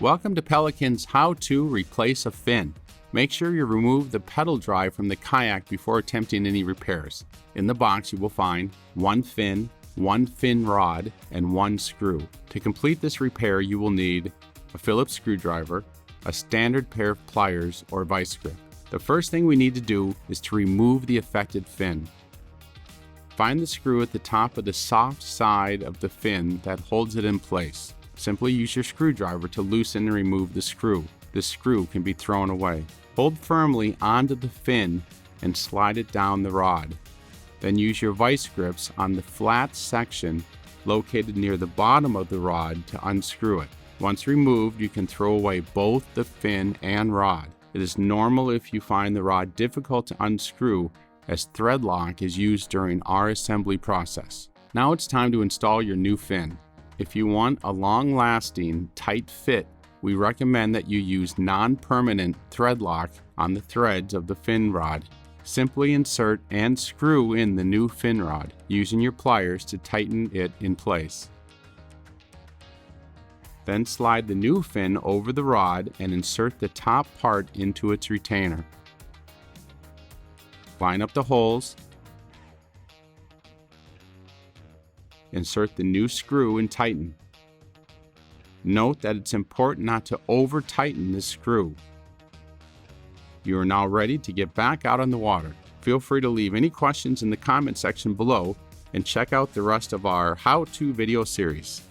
Welcome to Pelican's How to Replace a Fin. Make sure you remove the pedal drive from the kayak before attempting any repairs. In the box you will find one fin rod, and one screw. To complete this repair you will need a Phillips screwdriver, a standard pair of pliers or vice grip. The first thing we need to do is to remove the affected fin. Find the screw at the top of the soft side of the fin that holds it in place. Simply use your screwdriver to loosen and remove the screw. The screw can be thrown away. Hold firmly onto the fin and slide it down the rod. Then use your vice grips on the flat section located near the bottom of the rod to unscrew it. Once removed, you can throw away both the fin and rod. It is normal if you find the rod difficult to unscrew, as thread lock is used during our assembly process. Now it's time to install your new fin. If you want a long-lasting, tight fit, we recommend that you use non-permanent thread lock on the threads of the fin rod. Simply insert and screw in the new fin rod, using your pliers to tighten it in place. Then slide the new fin over the rod and insert the top part into its retainer. Line up the holes. Insert the new screw and tighten. Note that it's important not to over-tighten the screw. You are now ready to get back out on the water. Feel free to leave any questions in the comment section below and check out the rest of our how-to video series.